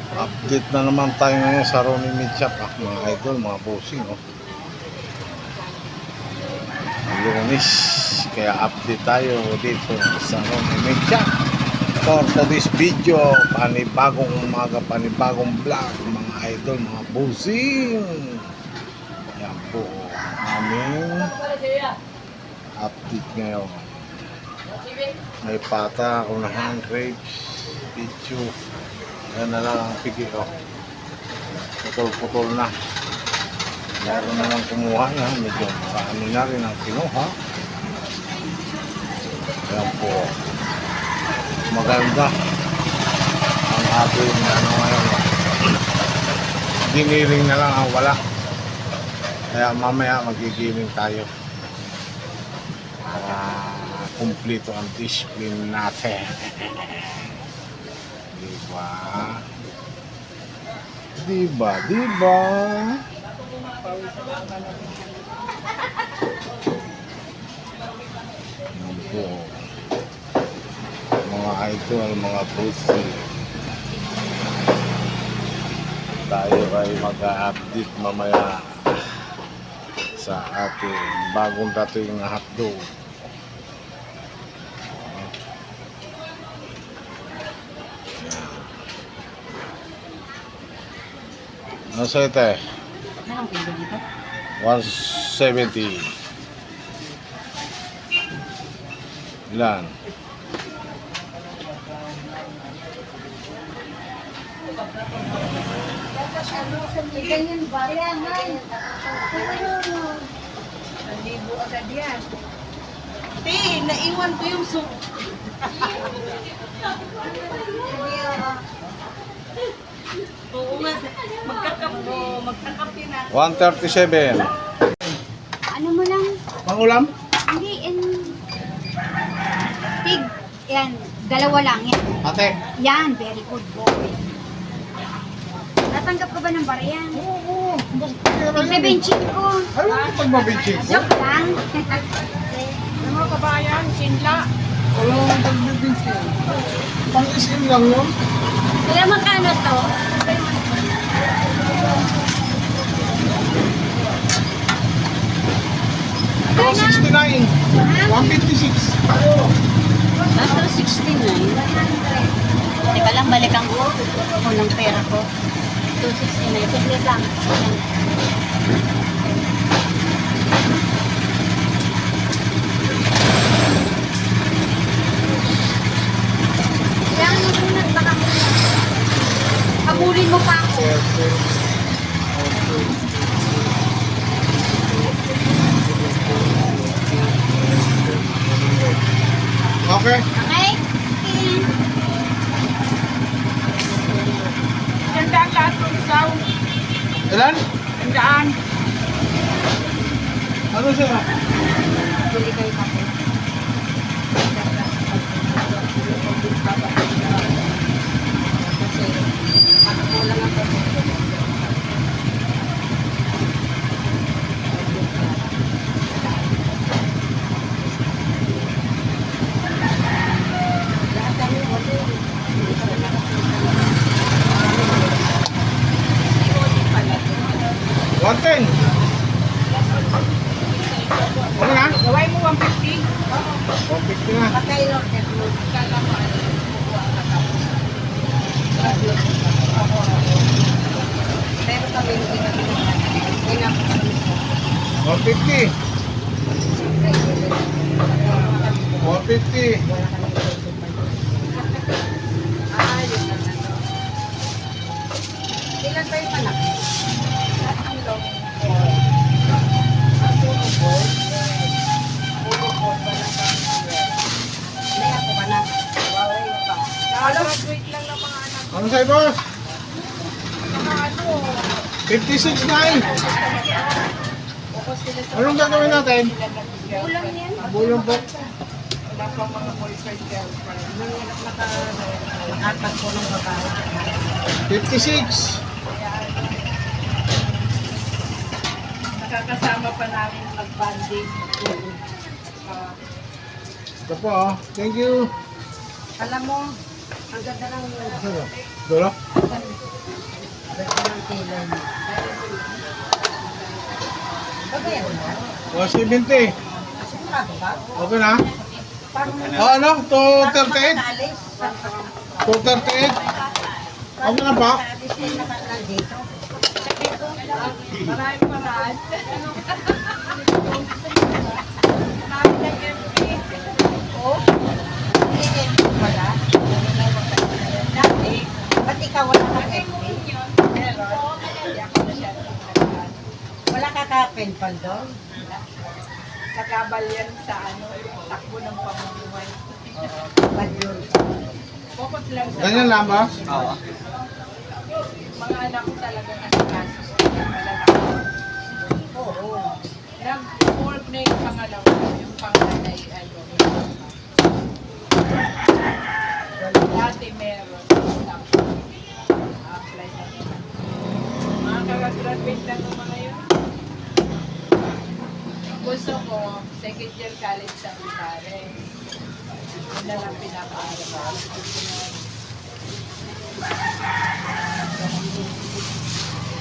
Update na naman tayo ngayon sa Ronnie Meat Shop, mga idol, mga bossing, oh. Lunes, kaya update tayo dito sa Ronnie Meat Shop. For today's video, panibagong umaga, panibagong vlog, mga idol, mga bossing. Yan po ang aming update ngayon. May pata, unahan, grapes, pichu. Yan na lang ang pigi, oh. Putol-putol na. Meron na lang kumuha na. Medyo marami na rin ang kinuha. Yan po. Maganda ang ating ano ngayon. Giniling na lang ang wala. Kaya mamaya magigiling tayo. Para kumplito ang discipline natin. Diba? Diba? Diba? Yan po. Mga idol, mga pussy. Tayo ay mag-update mamaya sa ating bagong dating na hotdog. Ano sa'yo tayo? Anong kilo dito? 170. Ilan? Ganyan ba? Yan, yan. 1,000 agad yan. Naiwan ko yung soup. Oo nga, magkakapi na. 137. Ano mo lang? Pangulam? Hindi, tig. Yan, dalawa lang yan. Ate. Yan, very good boy. Natanggap ka ba ng bariyan? Oo. Magbe-benching ko. Ano ang pagbabitching ko? Joke lang. Yung mga kabayan, sinla. Wala akong pagbabitching. Pang-isim lang yun. Kaya magkano to? Ito, 69. 156. Nasa 69. Teka lang, balikan ko ng pera ko. 269. Saglit lang. Kaya ano kung nagbaka mo? Habulin mo pa ako. Okay. Okay? Tandaan lahat ng isaw. Ilan? Tandaan. Ano siya? Bili kayo kape. Kasi, pagkulang ako. Lahat kami wala. One Ano na? Gaway mo 150. 150 na. Patay lang. Kala mo ano, kukuha ka tapos. Pero kami hindi kami pinapakamis ko. 150. 150. Ayos na na to. Ilan pa yung panak? Ang long. Ang puro po. Puro po pa na pa. May ako pa na. Waway pa. Nakagraduate lang ng mga anak. Ano sa'yo, boss? Mga ano, 56 na eh. Focus sila sa Anong gagawin natin? ulam yan. Bulong po. wala pang mga boyfriend girlfriend. Nakatag ko ng babae. 56. Nakakasama pa namin mag-banding. Ito po, oh. Thank you. Alam mo, ang ganda ng Ano? Dolo? retailer mo. Babayan mo na. 170. Sigurado ba? Okay na? Paano mo O ano? 238? nakaalis? 238? Okay na ba? Nakaalis kayo nandito. Maraming paraan. Maraming nag-MP. Oo. Hindi kayo wala. Dati, ba't ikaw wala kang FB? Meron. Hindi ako masyadong nagtagal. Wala ka ka-penpal doon? Sa kabal yan sa ano, takbo ng pamumuhay. Bad yun. Focus lang sa Ganyan lang ba? Oo. mga anak ko talaga nasa kaso. Oo. Nag-work na yung pangalawa, yung panganay, ano. Dati meron, stop. Apply na naman. Mga kakagraduate lang ng mga yun. Gusto ko, second year college sa Utares. Yun na lang pinapaaral.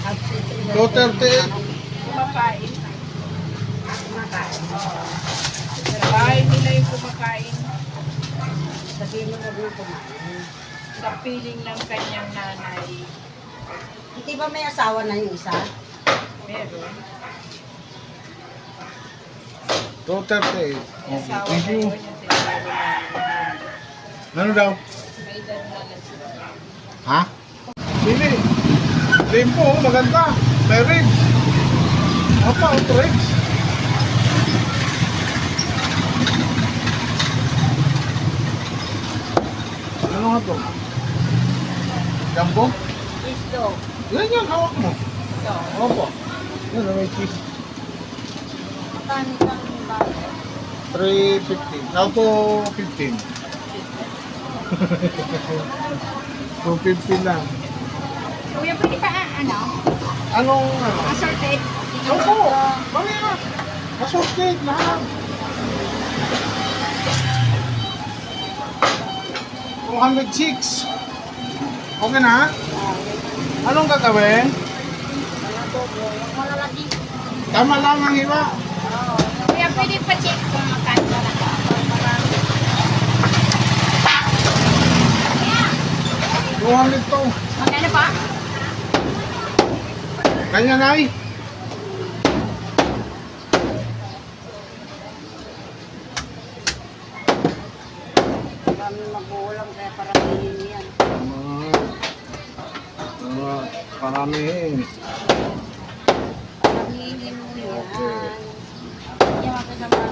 Absent yun. 238. Kumakain. Kumakain. Sa bahay nila yung kumakain. Sabihin mo na kumain. Sa piling ng kanyang nanay. Hindi ba may asawa na yung isa? Meron. 238. May Okay, asawa thank na you. yun yung tinawag namin. Ano daw? May edad na lang sila. Ha? Hindi. Tempo, maganda. Merit. Apa, Utrecht. Ano nga to? Jumbo? Isto. Yan yan, hawak mo. Ito. Opo. Yan, may cheese. Magkano kang bago? 350. Now to 15. 250 lang. Kuya, pwede ka ano? Anong ano? Assorted? Opo. Mamaya. Assorted lahat. 206. Okay na? Anong gagawin? Malalaki. Tama lang ang hiwa. Kuya, pwede pa check kung magkano talaga. 200 to. Magkano pa? Kanya na eh. Kami mag-uulam kaya paramihin yan. Paramihin. Paramihin mo yan. Hindi ako naman.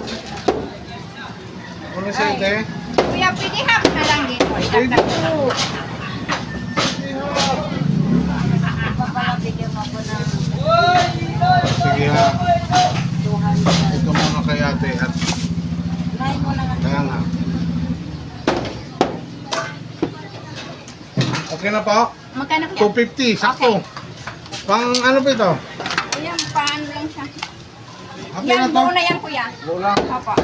Ano siya ite? Kuya, pwede half na lang dito. Pwede po. Papalabigyan mo ako ng Sige ha. 200. Ito muna kay ate. At Unahin mo lang ang kaya nga. Okay na po? Magkano kuya? 250. Sakto. Pang ano ba ito? Kuya, paano lang siya? Okay na Yan, to? buo na yan kuya. Bulang. Opo.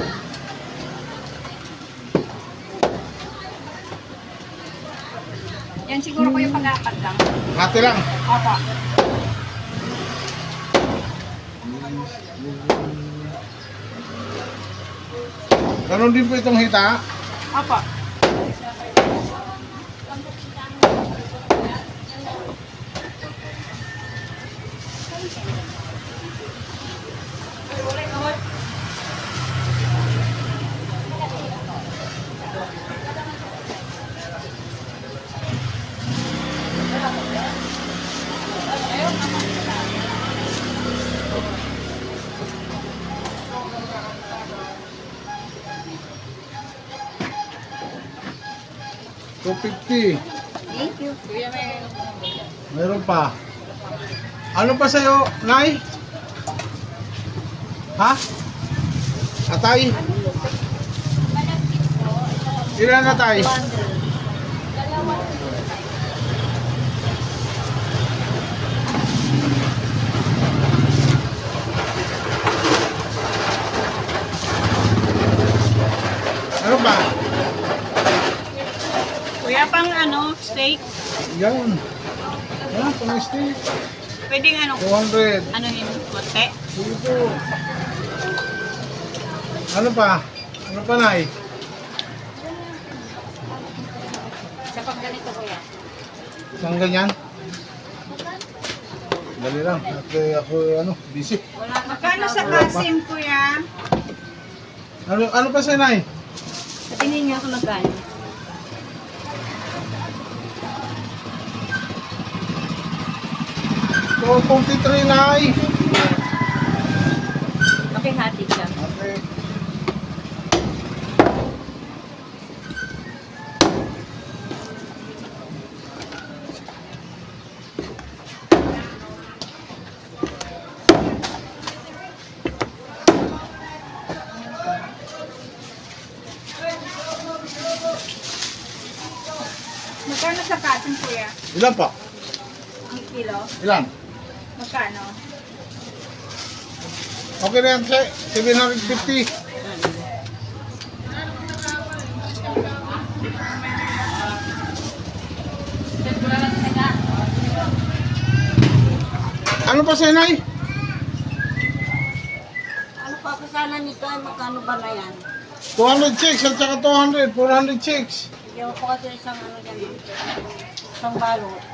Yan siguro ko yung pag-apat lang. Ate lang. Opo. Ganon din po itong hita. Opo. $250. Thank you. Kuya, may... Meron pa. Ano pa sa'yo, Nay? Ha? Atay? Ilan na tay? Ano ba? Kuya, pang ano, steak? Yan. Yan, pang steak. Pwedeng ano, 200. ano yung konti? Sige po. Ano pa? Ano pa, Nay? Sa pag ganito kuya. Isang ganyan? Dali lang. Ako, ano, busy. Wala na. Magkano sa kasim, kuya? Ano pa sa Nay? Tingin niyo ako magkano. So, 43, Nay. Okay, hati siya. Okay. Magkano sa kasim, kuya? Ilan pa? Ang kilo? Ilan? Magkano? Okay na yan, 750. Ano pa sa Nay? Ano pa ako sana nito ay magkano ba na yan? 206 at saka 200, 406. Hindi ko kasi isang ano yan. Isang balot.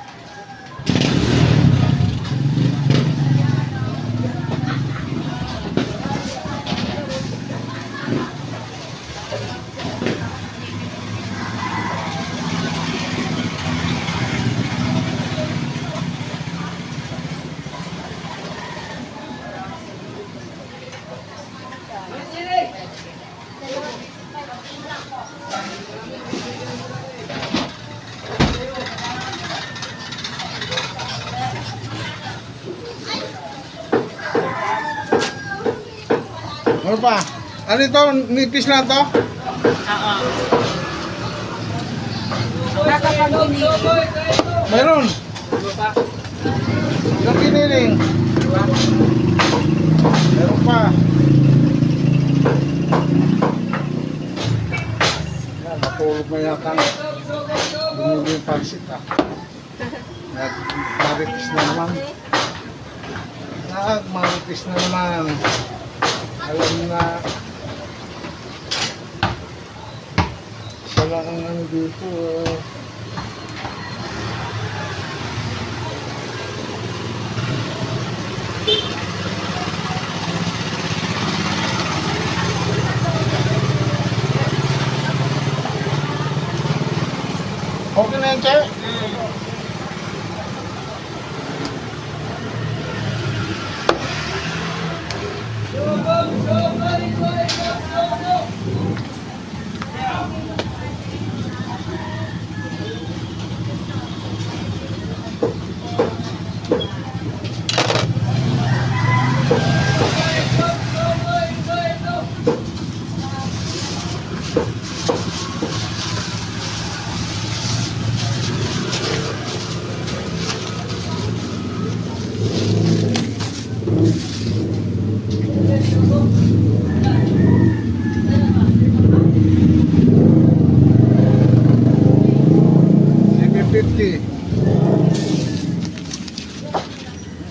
Ano pa? Ano ito? Nipis na to? Oo. Nakapag-inigin. Meron. Ilang kiniling? Meron pa. Yan, matulog na yata. Bumili yung pansit ah. Maripis na naman. Maripis na naman. Alam na. Siya lang ang ano dito. Okay na yan, Che?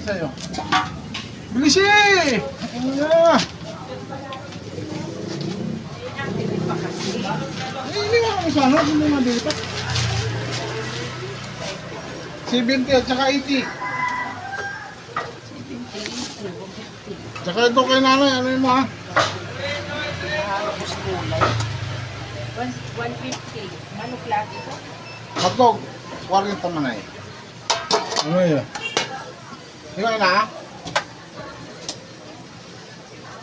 Sa'yo. Bilis eh! Ano na? Hindi mo kami sana, hindi mo dito. 70 at saka 80. Tsaka ito kay nanay, ano yun mo ha? 150. Ano klase ito? Hotdog, 40 manay. Ano yun? Hiway na ha?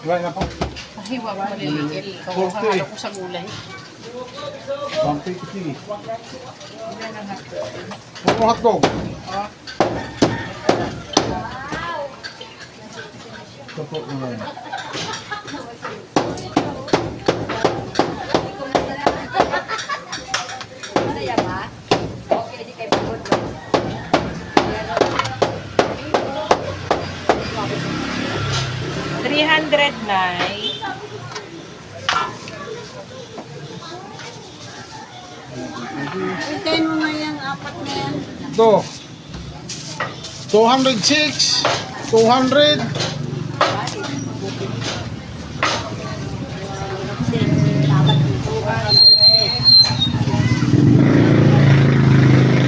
Hiway na po. Ay, wag mo maliliit. Forty. Halo ko sa gulay. 150. Ilan ang hotdog? Puro hotdog. Oh. Ito po naman. Masaya ba? Okay, di kayo pagod ba? $300 na. Hintayin mo nga yung apat na yan. Ito. 206, 200,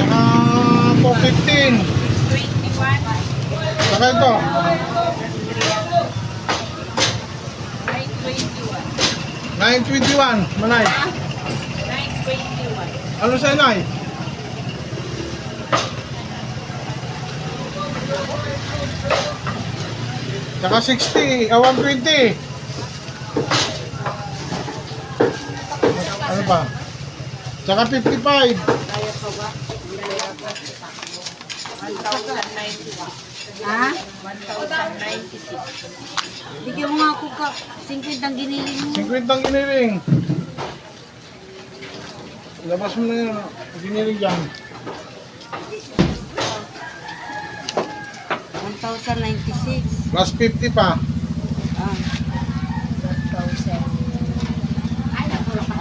saka 415. 21. Saka ito, 921. 921, manay. 921. Ano sa inay? Saka 60, 120. Ano pa? Saka 55. 1,096. Ha? 1,096. Bigyan mo nga ako ka 50 ang giniling mo. 50 ang giniling. Labas mo na yun. Giniling dyan. 1,096. Plus 50 pa. Ah.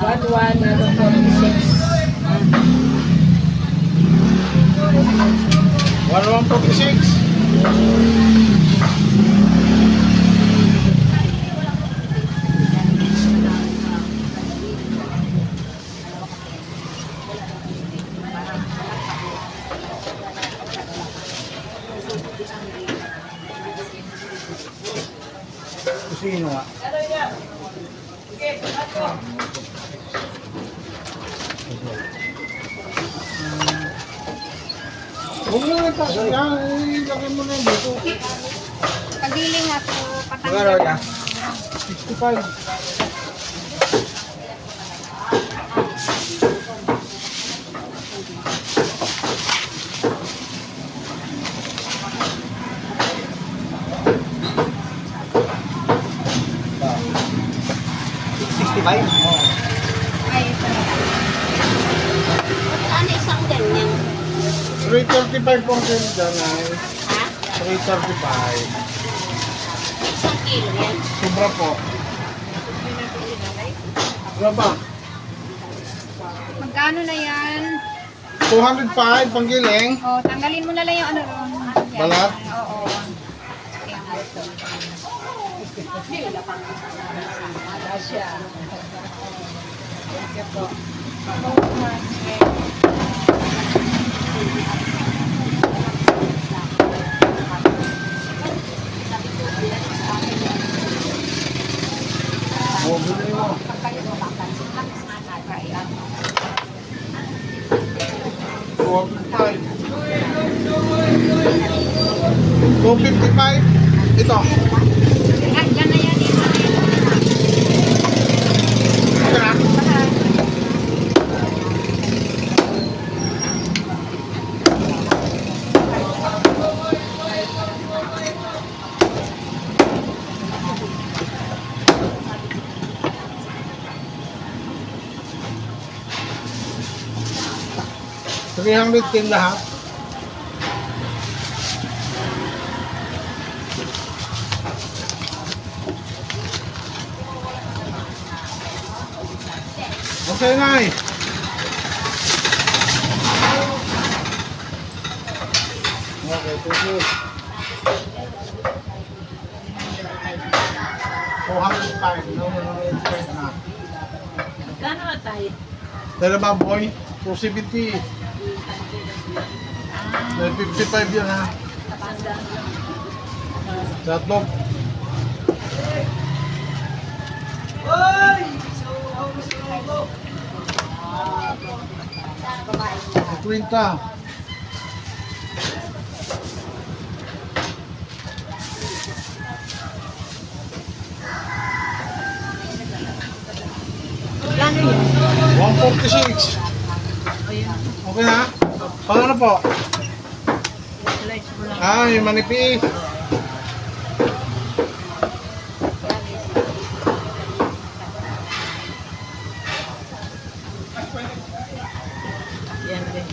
1146. Kusino nga. Huwag mo na ito. Yan, ilagay mo na dito. Kagiling ako, Magkano niya? 65. Ay, ito na. Ano isang ganyan? 335 po kayo dyan ay. Ha? 335. Isang kilo yan. Sobra po. Sobra pa. Magkano na yan? 205 panggiling. O, tanggalin mo na lang yung ano ron. Yan. Balat? Oo. Asya. Thank you po. O, bili mo. 255. Ito. Ah, yan na yan. Okay na. $310 lahat. Okay, Nay. Okay, thank you. 405. No, na. Magkano na tayo? Dala ba, boy? 270. 55 yan, ha? Tatlog. Kwenta. Plano yun. 146. Okay na? Paano po? Slice mo lang. Ay, manipis. Yan rin.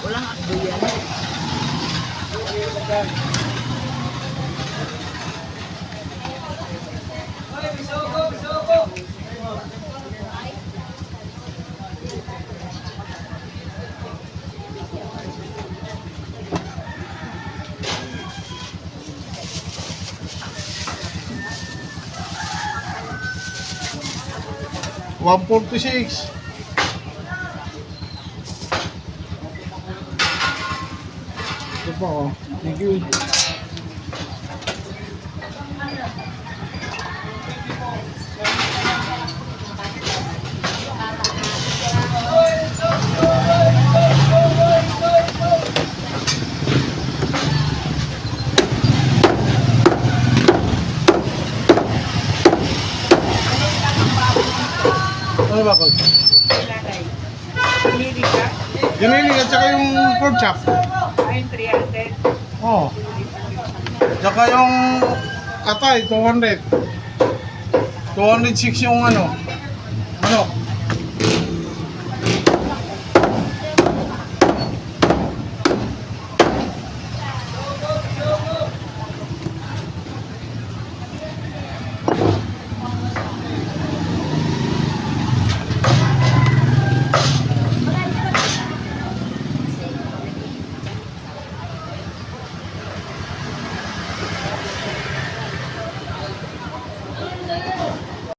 Walang akbo yan. 146. Ito pa oh. Thank you. Ano ba ko? Ilanay. Pili ka? Giniling at saka yung pork chop. Ayun, 300. Oh. Tsaka yung atay, 200. 206 yung ano. Ano?